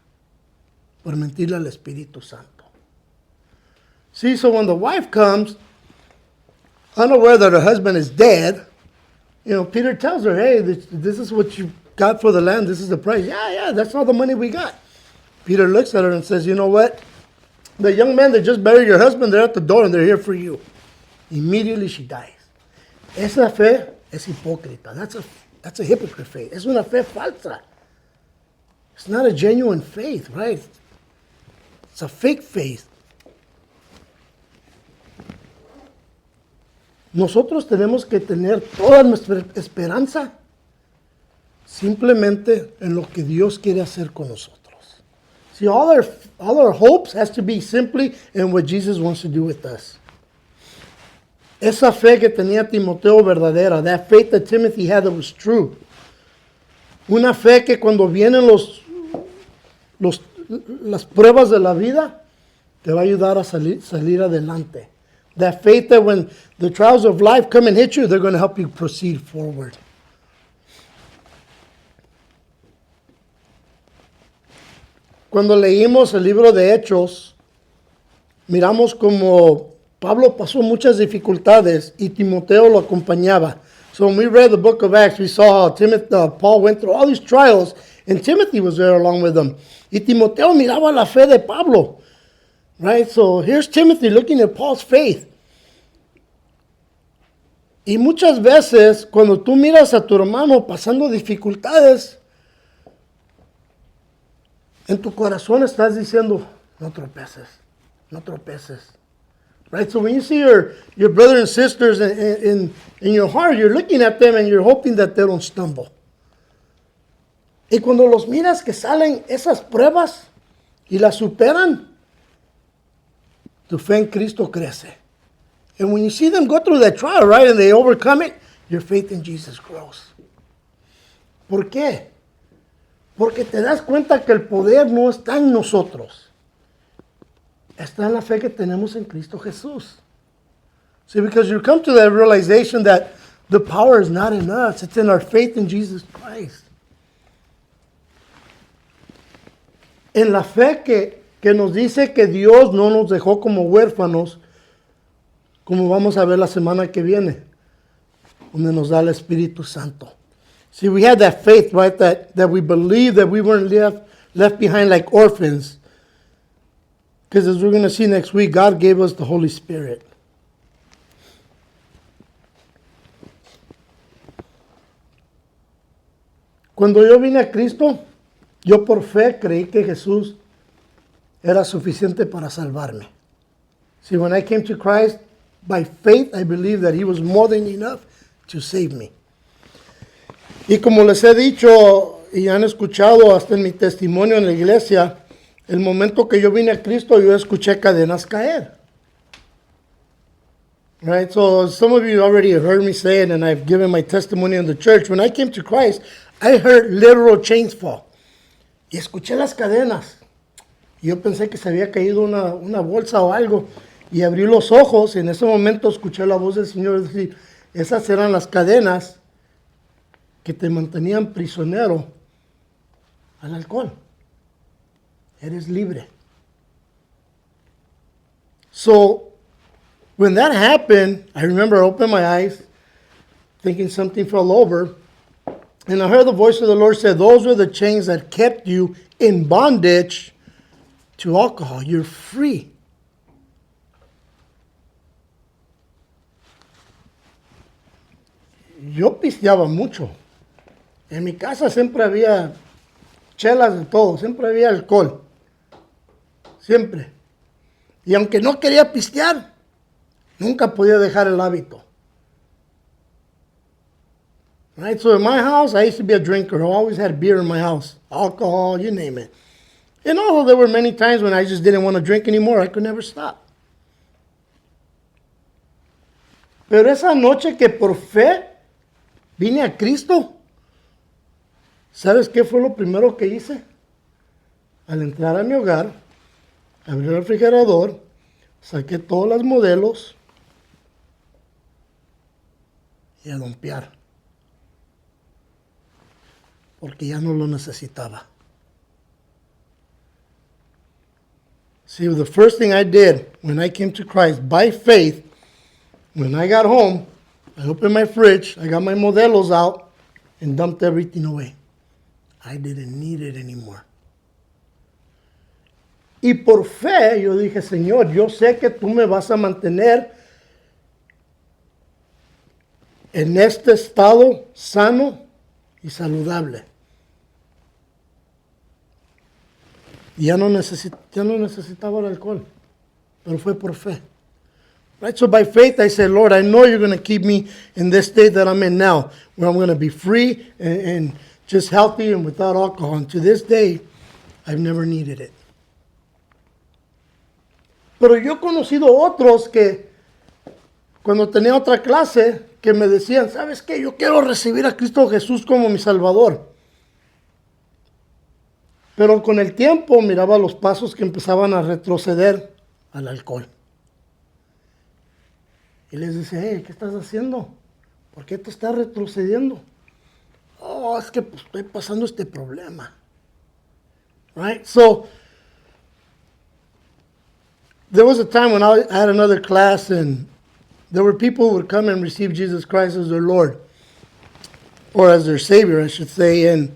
Por mentirle al Espíritu Santo. See, so when the wife comes, unaware that her husband is dead, Peter tells her, hey, this is what you got for the land. This is the price. Yeah, that's all the money we got. Peter looks at her and says, you know what? The young men that just buried your husband, they're at the door and they're here for you. Immediately she dies. Esa fe es hipócrita. That's a hypocrite faith. Es una fe falsa. It's not a genuine faith, right? It's a fake faith. Nosotros tenemos que tener toda nuestra esperanza simplemente en lo que Dios quiere hacer con nosotros. See, all our hopes has to be simply in what Jesus wants to do with us. Esa fe que tenía Timoteo verdadera, that faith that Timothy had that was true. Una fe que cuando vienen las pruebas de la vida, te va a ayudar a salir adelante. That faith that when the trials of life come and hit you, they're going to help you proceed forward. Cuando leímos el libro de Hechos, miramos como Pablo pasó muchas dificultades y Timoteo lo acompañaba. So when we read the book of Acts, we saw how Paul went through all these trials, and Timothy was there along with them. Y Timoteo miraba la fe de Pablo. Right? So here's Timothy looking at Paul's faith. Y muchas veces, cuando tú miras a tu hermano pasando dificultades, en tu corazón estás diciendo, no tropeces, no tropeces. Right? So when you see your brothers and sisters in your heart, you're looking at them and you're hoping that they don't stumble. Y cuando los miras que salen esas pruebas y las superan, tu fe en Cristo crece. And when you see them go through that trial, right, and they overcome it, your faith in Jesus grows. ¿Por qué? Porque te das cuenta que el poder no está en nosotros. Está en la fe que tenemos en Cristo Jesús. See, because you come to that realization that the power is not in us, it's in our faith in Jesus Christ. En la fe que nos dice que Dios no nos dejó como huérfanos, como vamos a ver la semana que viene, donde nos da el Espíritu Santo. See, we had that faith, right, that we believe that we weren't left behind like orphans. Because as we're going to see next week, God gave us the Holy Spirit. Cuando yo vine a Cristo, yo por fe creí que Jesús era suficiente para salvarme. See, when I came to Christ, by faith, I believe that He was more than enough to save me. Y como les he dicho y han escuchado hasta en mi testimonio en la iglesia, el momento que yo vine a Cristo, yo escuché cadenas caer. Right, so some of you already heard me say it, and I've given my testimony in the church. When I came to Christ, I heard literal chains fall. Y escuché las cadenas. Y yo pensé que se había caído una bolsa o algo. Y abrí los ojos, y en ese momento escuché la voz del Señor decir, esas eran las cadenas que te mantenían prisionero al alcohol. Eres libre. So, when that happened, I remember I opened my eyes, thinking something fell over, and I heard the voice of the Lord say, those were the chains that kept you in bondage to alcohol. You're free. Yo pisteaba mucho. En mi casa siempre había chelas de todo, siempre había alcohol. Siempre. Y aunque no quería pistear, nunca podía dejar el hábito. Right? So in my house, I used to be a drinker. I always had beer in my house. Alcohol, you name it. And although there were many times when I just didn't want to drink anymore, I could never stop. Pero esa noche que por fe vine a Cristo, ¿sabes qué fue lo primero que hice? Al entrar a mi hogar, abrí el refrigerador, saqué todos los modelos y a dompear. Porque ya no lo necesitaba. See, the first thing I did when I came to Christ, by faith, when I got home, I opened my fridge, I got my modelos out, and dumped everything away. I didn't need it anymore. Y por fe yo dije, Señor, yo sé que tú me vas a mantener en este estado sano y saludable. Y ya no necesitaba el alcohol, pero fue por fe. Right, so by faith I said, Lord, I know you're going to keep me in this state that I'm in now, where I'm going to be free and just healthy and without alcohol. And to this day, I've never needed it. Pero yo he conocido otros que cuando tenía otra clase, que me decían, ¿sabes qué? Yo quiero recibir a Cristo Jesús como mi Salvador. Pero con el tiempo miraba los pasos que empezaban a retroceder al alcohol. Y les dice, hey, ¿qué estás haciendo? ¿Por qué te estás retrocediendo? Oh, es que pues, estoy pasando este problema. Right? So, there was a time when I had another class and there were people who would come and receive Jesus Christ as their Lord. Or as their Savior, I should say. And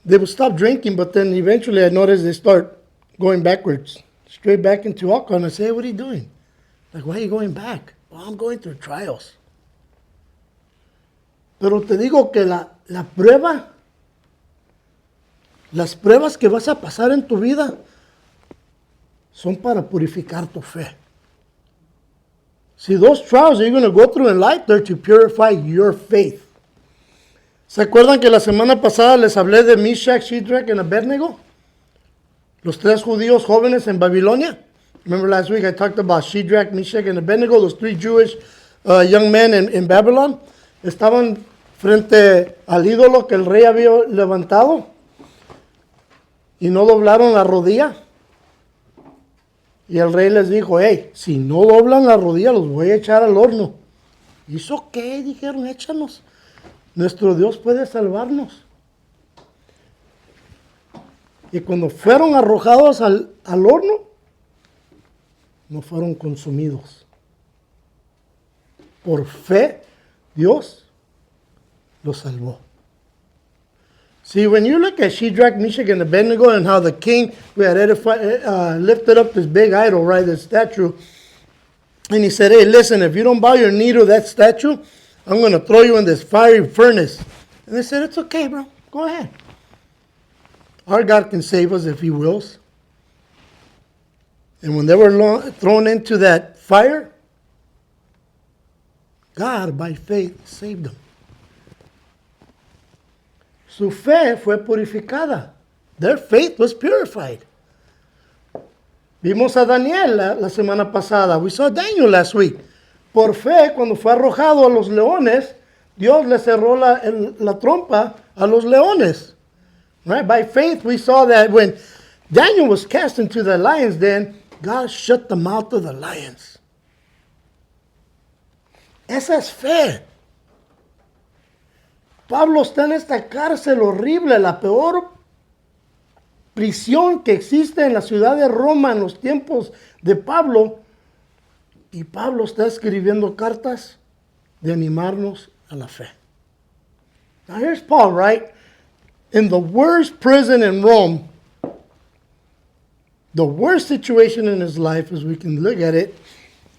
they would stop drinking, but then eventually I noticed they start going backwards. Straight back into alcohol. And I say, hey, what are you doing? Like, why are you going back? Well, I'm going through trials. Pero te digo que la prueba, las pruebas que vas a pasar en tu vida son para purificar tu fe. See, those trials that you're going to go through in life, they're to purify your faith. ¿Se acuerdan que la semana pasada les hablé de Meshach, Shadrach, and Abednego? Los tres judíos jóvenes en Babilonia. Remember last week I talked about Shadrach, Meshach, and Abednego, those three Jewish young men in Babylon. Estaban frente al ídolo que el rey había levantado y no doblaron la rodilla. Y el rey les dijo, hey, si no doblan la rodilla los voy a echar al horno. ¿Y eso qué? Dijeron, échanos. Nuestro Dios puede salvarnos. Y cuando fueron arrojados al horno, no fueron consumidos. Por fe, Dios los salvó. See, when you look at Shadrach, Meshach, and Abednego and how the king who had lifted up this big idol, right, this statue, and he said, hey, listen, if you don't bow your knee to that statue, I'm going to throw you in this fiery furnace. And they said, it's okay, bro. Go ahead. Our God can save us if he wills. And when they were thrown into that fire, God, by faith, saved them. Su fe fue purificada. Their faith was purified. Vimos a Daniel la semana pasada. We saw Daniel last week. Por fe, cuando fue arrojado a los leones, Dios le cerró la trompa a los leones. Right? By faith, we saw that when Daniel was cast into the lion's den, God shut the mouth of the lions. Esa es fe. Pablo está en esta cárcel horrible, la peor prisión que existe en la ciudad de Roma en los tiempos de Pablo. Y Pablo está escribiendo cartas de animarnos a la fe. Now here's Paul, right? In the worst prison in Rome, the worst situation in his life as we can look at it,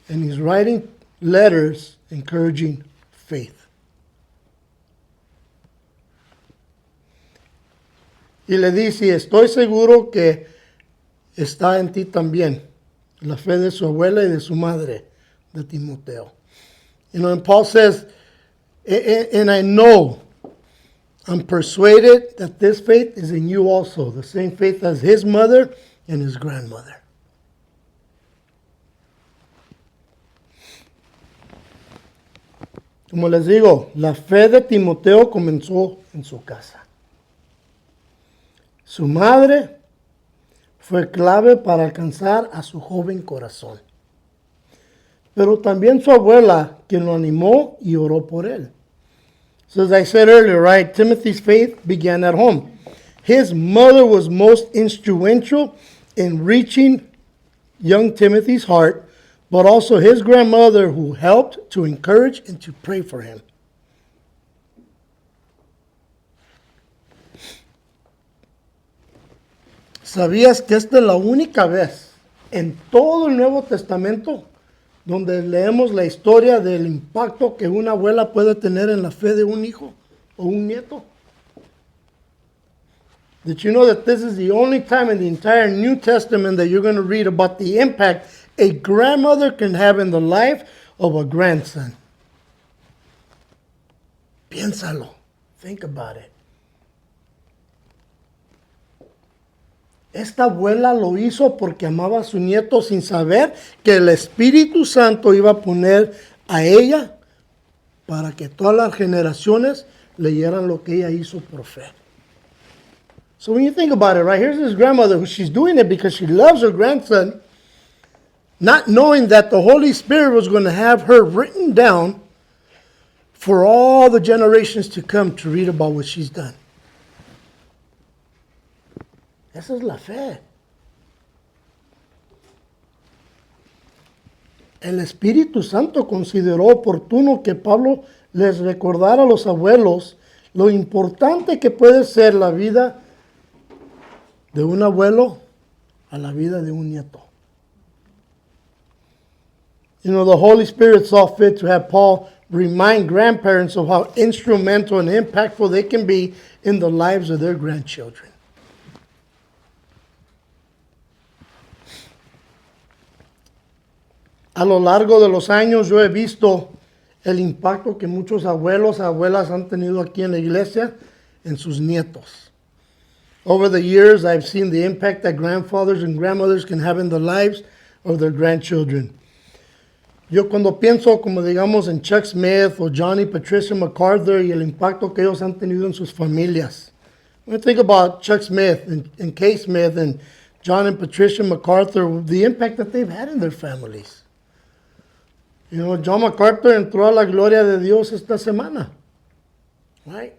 and he's writing letters encouraging faith. Y le dice, estoy seguro que está en ti también la fe de su abuela y de su madre, de Timoteo. You know, and Paul says, and I know, I'm persuaded that this faith is in you also, the same faith as his mother and his grandmother. Como les digo, la fe de Timoteo comenzó en su casa. Su madre fue clave para alcanzar a su joven corazón. Pero también su abuela, quien lo animó y oró por él. So as I said earlier, right, Timothy's faith began at home. His mother was most influential in reaching young Timothy's heart, but also his grandmother who helped to encourage and to pray for him. ¿Sabías que esta es la única vez en todo el Nuevo Testamento donde leemos la historia del impacto que una abuela puede tener en la fe de un hijo o un nieto? Did you know that this is the only time in the entire New Testament that you're going to read about the impact a grandmother can have in the life of a grandson? Piénsalo. Think about it. Esta abuela lo hizo porque amaba a su nieto sin saber que el Espíritu Santo iba a poner a ella para que todas las generaciones leyeran lo que ella hizo por fe. So when you think about it, right, here's this grandmother who she's doing it because she loves her grandson, not knowing that the Holy Spirit was going to have her written down for all the generations to come to read about what she's done. Esa es la fe. El Espíritu Santo consideró oportuno que Pablo les recordara a los abuelos lo importante que puede ser la vida de un abuelo a la vida de un nieto. You know, the Holy Spirit saw fit to have Paul remind grandparents of how instrumental and impactful they can be in the lives of their grandchildren. A lo largo de los años yo he visto el impacto que muchos abuelos y abuelas han tenido aquí en la iglesia en sus nietos. Over the years, I've seen the impact that grandfathers and grandmothers can have in the lives of their grandchildren. Yo cuando pienso, como digamos, en Chuck Smith o Johnny Patricia MacArthur y el impacto que ellos han tenido en sus familias. When I think about Chuck Smith and Kay Smith and John and Patricia MacArthur, the impact that they've had in their families. You know, John MacArthur entró a la gloria de Dios esta semana. Right?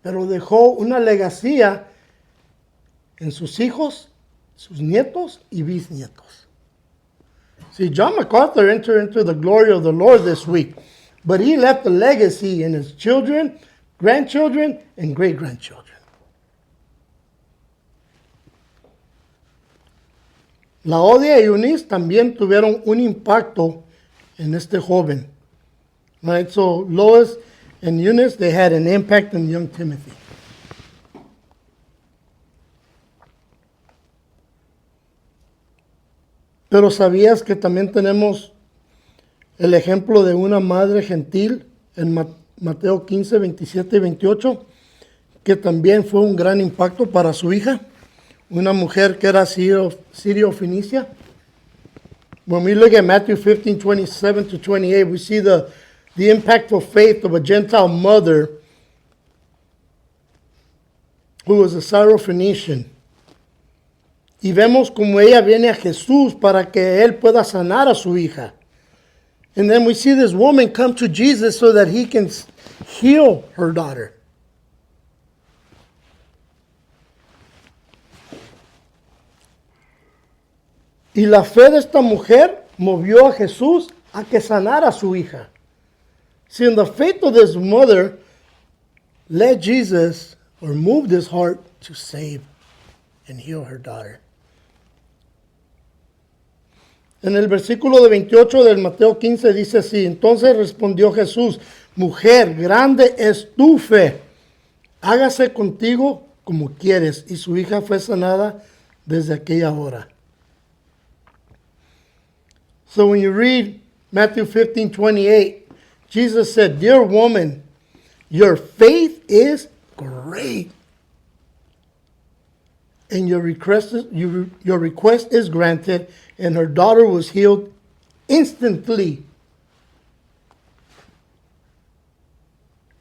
Pero dejó una legacía en sus hijos, sus nietos y bisnietos. See, John MacArthur entered into the glory of the Lord this week, but he left a legacy in his children, grandchildren, and great-grandchildren. La Odia y Eunice también tuvieron un impacto en este joven. Right? So Lois and Eunice, they had an impact on young Timothy. Pero ¿sabías que también tenemos el ejemplo de una madre gentil en Mateo 15, 27 y 28? Que también fue un gran impacto para su hija. una mujer que era sirio-fenicia. When we look at Matthew 15:27-28, we see the impactful faith of a Gentile mother who was a Syrophoenician. Y vemos como ella viene a Jesús para que él pueda sanar a su hija. And then we see this woman come to Jesus so that he can heal her daughter. Y la fe de esta mujer movió a Jesús a que sanara a su hija. See, and the faith of this mother led Jesus, or moved his heart, to save and heal her daughter. En el versículo de 28 del Mateo 15 dice así: entonces respondió Jesús, mujer, grande es tu fe, hágase contigo como quieres. Y su hija fue sanada desde aquella hora. So when you read Matthew 15:28, Jesus said, dear woman, your faith is great. And your request is granted, and her daughter was healed instantly.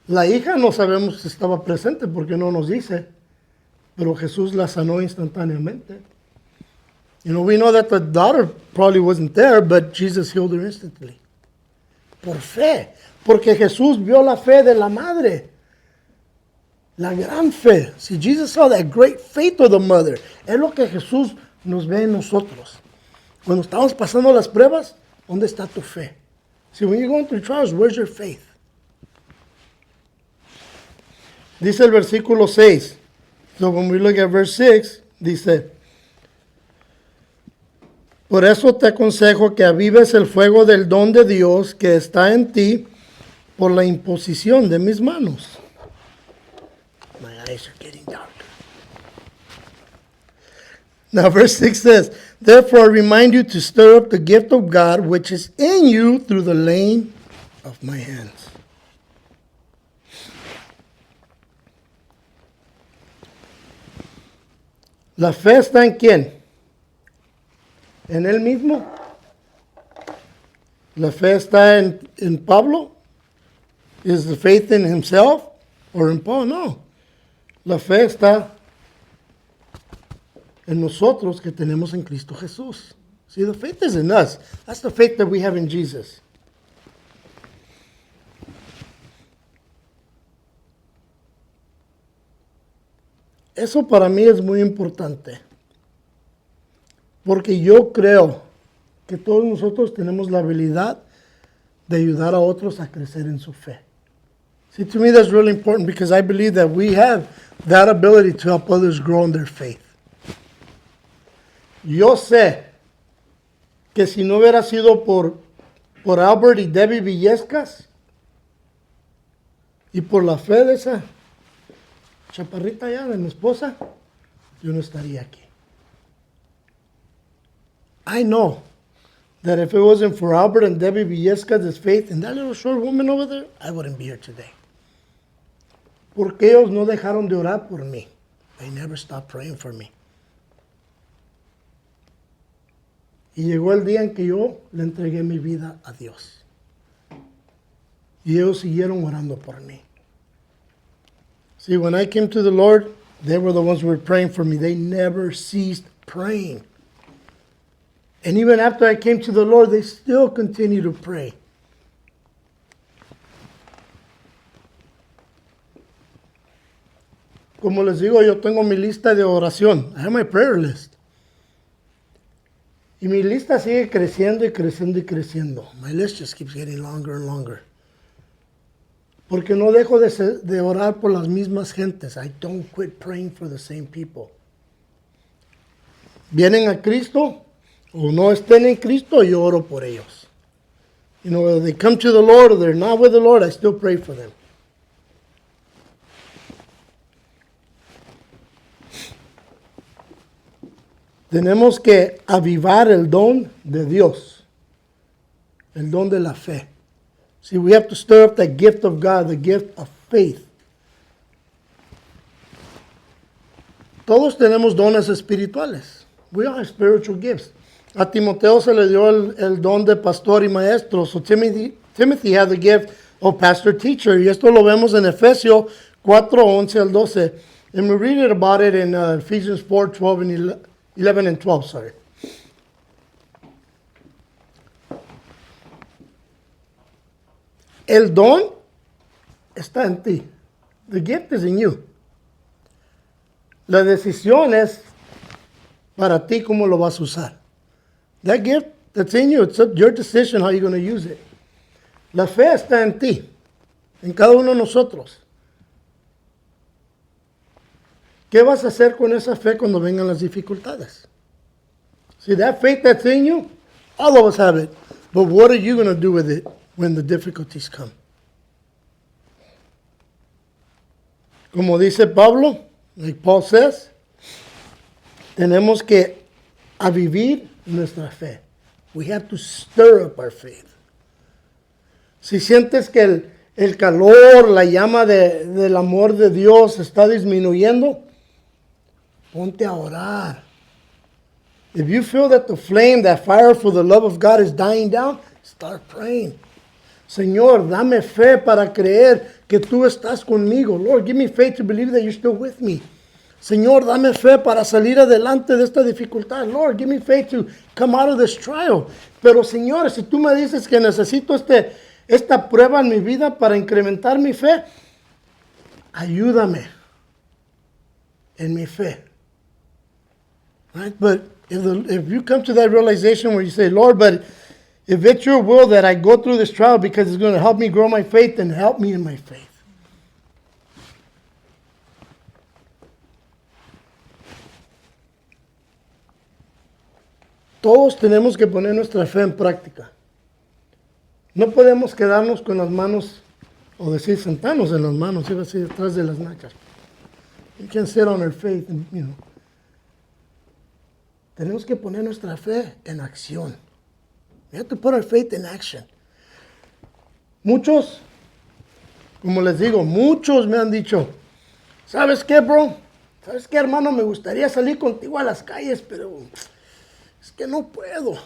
La hija no sabemos si estaba presente porque no nos dice, pero Jesús la sanó instantáneamente. You know, we know that the daughter probably wasn't there, but Jesus healed her instantly. Por fe, porque Jesús vio la fe de la madre. La gran fe. See, Jesus saw that great faith of the mother. Es lo que Jesús nos ve en nosotros. Cuando estamos pasando las pruebas, ¿dónde está tu fe? See, when you're going through trials, where's your faith? Dice el versículo 6. So when we look at verse 6, dice, por eso te aconsejo que avives el fuego del don de Dios que está en ti por la imposición de mis manos. My eyes are getting dark. Now verse 6 says, therefore I remind you to stir up the gift of God which is in you through the laying of my hands. La fe está en quién? ¿En él mismo? ¿La fe está en Pablo? Is the faith in himself or in Paul? No. La fe está en nosotros que tenemos en Cristo Jesús. See, the faith is in us. That's the faith that we have in Jesus. Eso para mí es muy importante. Porque yo creo que todos nosotros tenemos la habilidad de ayudar a otros a crecer en su fe. See, to me that's really important because I believe that we have that ability to help others grow in their faith. Yo sé que si no hubiera sido por Albert y Debbie Villescas y por la fe de esa chaparrita ya de mi esposa, yo no estaría aquí. I know that if it wasn't for Albert and Debbie Villescas' faith and that little short woman over there, I wouldn't be here today. Porque ellos no dejaron de orar por mí. They never stopped praying for me. Y llegó el día en que yo le entregué mi vida a Dios. Y ellos siguieron orando por mí. See, when I came to the Lord, they were the ones who were praying for me. They never ceased praying. And even after I came to the Lord, they still continue to pray. Como les digo, yo tengo mi lista de oración. I have my prayer list. Y mi lista sigue creciendo y creciendo y creciendo. My list just keeps getting longer and longer. Porque no dejo de orar por las mismas gentes. I don't quit praying for the same people. Vienen a Cristo o no estén en Cristo, yo oro por ellos. You know, whether they come to the Lord or they're not with the Lord, I still pray for them. Tenemos que avivar el don de Dios, el don de la fe. See, we have to stir up the gift of God, the gift of faith. Todos tenemos dones espirituales. We all have spiritual gifts. A Timoteo se le dio el don de pastor y maestro. So Timothy had the gift of pastor teacher. Y esto lo vemos en Efesios 4, 11 al 12. And we read it about it in Ephesians 4, 12 and 11 and 12, sorry. El don está en ti. The gift is in you. La decisión es para ti cómo lo vas a usar. That gift that's in you, it's your decision how you're going to use it. La fe está en ti, en cada uno de nosotros. ¿Qué vas a hacer con esa fe cuando vengan las dificultades? See, that faith that's in you, all of us have it. But what are you going to do with it when the difficulties come? Como dice Pablo, like Paul says, tenemos que avivir nuestra fe. We have to stir up our faith. Si sientes que el calor, la llama del amor de Dios está disminuyendo, ponte a orar. If you feel that the flame, that fire for the love of God is dying down, start praying. Señor, dame fe para creer que tú estás conmigo. Lord, give me faith to believe that you're still with me. Señor, dame fe para salir adelante de esta dificultad. Lord, give me faith to come out of this trial. Pero, Señor, si tú me dices que necesito esta prueba en mi vida para incrementar mi fe, ayúdame en mi fe. Right? But if you come to that realization where you say, Lord, but if it's your will that I go through this trial because it's going to help me grow my faith, then help me in my faith. Todos tenemos que poner nuestra fe en práctica. No podemos quedarnos con las manos, o decir, sentarnos en las manos, iba a decir, detrás de las nachas. We can sit on our faith, and, you know. Tenemos que poner nuestra fe en acción. We have to put our faith in action. Muchos, como les digo, muchos me han dicho, ¿sabes qué, bro? ¿Sabes qué, hermano? Me gustaría salir contigo a las calles, pero es que no puedo.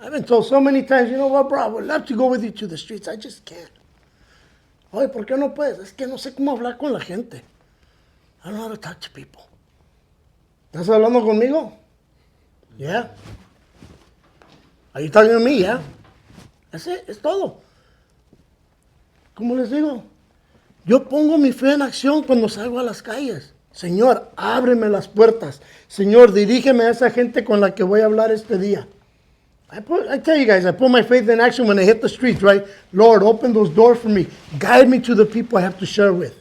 I've been told so many times, you know what, bro, I would love to go with you to the streets. I just can't. Oye, ¿por qué no puedes? Es que no sé cómo hablar con la gente. I don't know how to talk to people. ¿Estás hablando conmigo? Yeah. Are you talking to me? Yeah. That's it, es todo. Como les digo, yo pongo mi fe en acción cuando salgo a las calles. Señor, ábreme las puertas. Señor, dirígeme a esa gente con la que voy a hablar este día. I tell you guys, I put my faith in action when I hit the streets, right? Lord, open those doors for me. Guide me to the people I have to share with.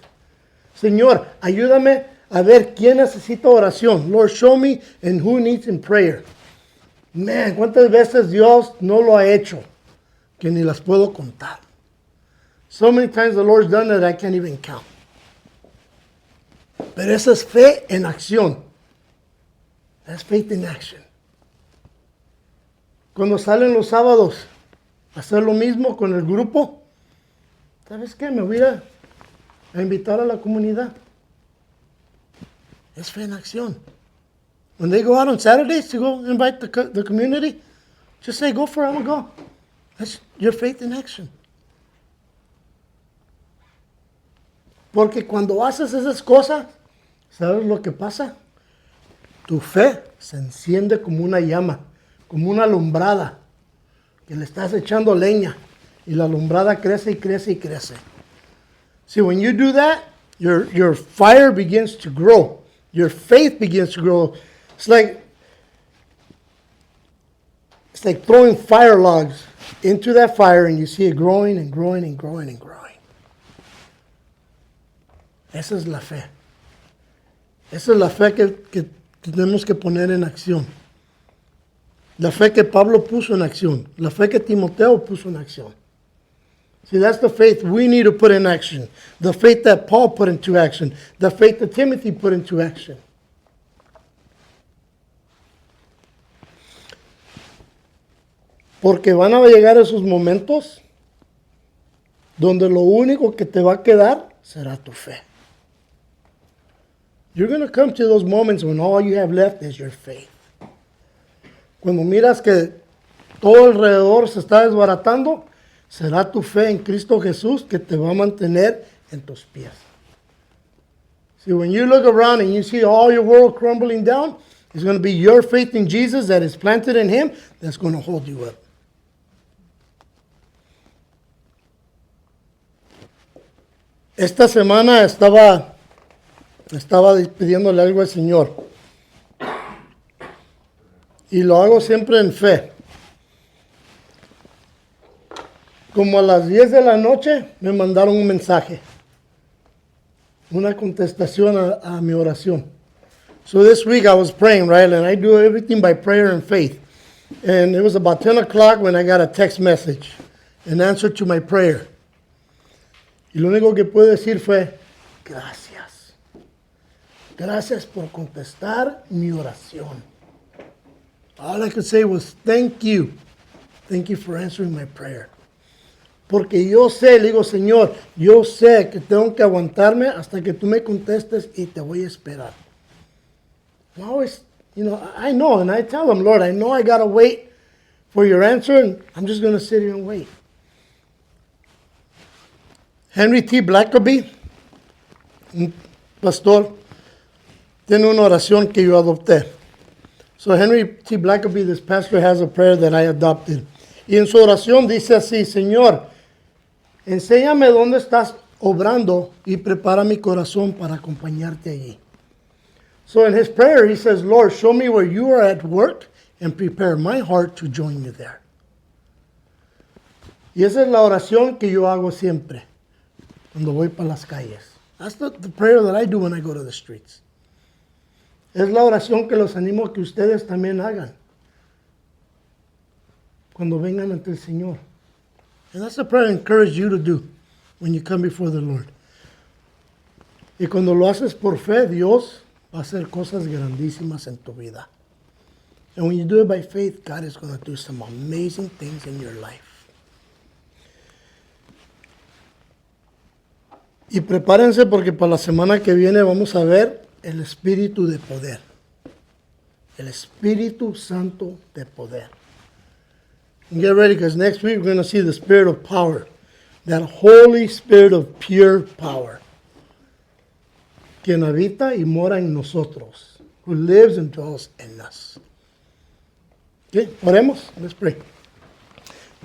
Señor, ayúdame a ver quién necesita oración. Lord, show me and who needs in prayer. Man, ¿cuántas veces Dios no lo ha hecho? Que ni las puedo contar. So many times the Lord's done it, I can't even count. Pero esa es fe en acción. That's faith in action. Cuando salen los sábados a hacer lo mismo con el grupo, ¿sabes qué? Me voy a invitar a la comunidad. Es fe en acción. When they go out on Saturdays to go invite the community, just say, go for it, I'm going to go. That's your faith in action. Porque cuando haces esas cosas, ¿sabes lo que pasa? Tu fe se enciende como una llama, como una alumbrada, que le estás echando leña, y la alumbrada crece y crece y crece. See, when you do that, your fire begins to grow. Your faith begins to grow. It's like throwing fire logs into that fire, and you see it growing and growing and growing and growing. Esa es la fe. Esa es la fe que tenemos que poner en acción. La fe que Pablo puso en acción. La fe que Timoteo puso en acción. See, that's the faith we need to put in action. The faith that Paul put into action. The faith that Timothy put into action. Porque van a llegar esos momentos donde lo único que te va a quedar será tu fe. You're going to come to those moments when all you have left is your faith. Cuando miras que todo alrededor se está desbaratando, será tu fe en Cristo Jesús que te va a mantener en tus pies. See, when you look around and you see all your world crumbling down, it's going to be your faith in Jesus that is planted in Him that's going to hold you up. Esta semana estaba pidiéndole algo al Señor. Y lo hago siempre en fe. Como a las 10 de la noche me mandaron un mensaje. Una contestación a mi oración. So this week I was praying, right? And I do everything by prayer and faith. And it was about 10 o'clock when I got a text message. An answer to my prayer. Y lo único que pude decir fue, gracias. Gracias por contestar mi oración. All I could say was, thank you. Thank you for answering my prayer. Porque yo sé, le digo, Señor, yo sé que tengo que aguantarme hasta que tú me contestes y te voy a esperar. I always, I know, and I tell him, Lord, I know I got to wait for your answer, and I'm just going to sit here and wait. Henry T. Blackaby, un pastor, tiene una oración que yo adopté. So Henry T. Blackaby, this pastor, has a prayer that I adopted. Y en su oración dice así, Señor, enséñame dónde estás obrando y prepara mi corazón para acompañarte allí. So in his prayer, he says, Lord, show me where you are at work and prepare my heart to join you there. Y esa es la oración que yo hago siempre cuando voy para las calles. That's the prayer that I do when I go to the streets. Es la oración que los animo a que ustedes también hagan cuando vengan ante el Señor. And that's the prayer I encourage you to do when you come before the Lord. Y cuando lo haces por fe, Dios va a hacer cosas grandísimas en tu vida. And when you do it by faith, God is going to do some amazing things in your life. Y prepárense porque para la semana que viene vamos a ver el Espíritu de poder. El Espíritu Santo de poder. And get ready because next week we're going to see the Spirit of power. That Holy Spirit of pure power. Quien habita y mora en nosotros. Who lives and dwells in us. Okay, oremos. Let's pray.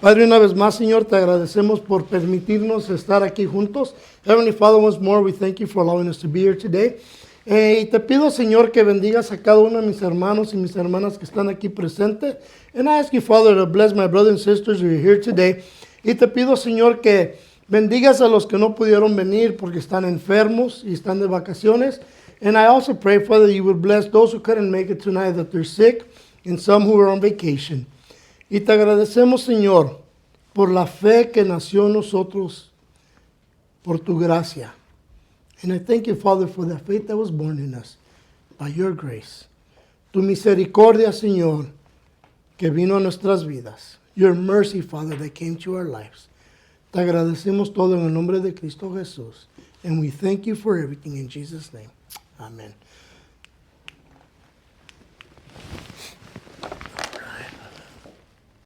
Padre, una vez más, Señor, te agradecemos por permitirnos estar aquí juntos. Heavenly Father, once more, we thank you for allowing us to be here today. Y te pido, Señor, que bendigas a cada uno de mis hermanos y mis hermanas que están aquí presentes. And I ask you, Father, to bless my brothers and sisters who are here today. Y te pido, Señor, que bendigas a los que no pudieron venir porque están enfermos y están de vacaciones. And I also pray, Father, you would bless those who couldn't make it tonight, that they're sick, and some who are on vacation. Y te agradecemos, Señor, por la fe que nació en nosotros, por tu gracia. And I thank you, Father, for the faith that was born in us by your grace. Tu misericordia, Señor, que vino a nuestras vidas. Your mercy, Father, that came to our lives. Te agradecemos todo en el nombre de Cristo Jesús. And we thank you for everything in Jesus' name. Amen.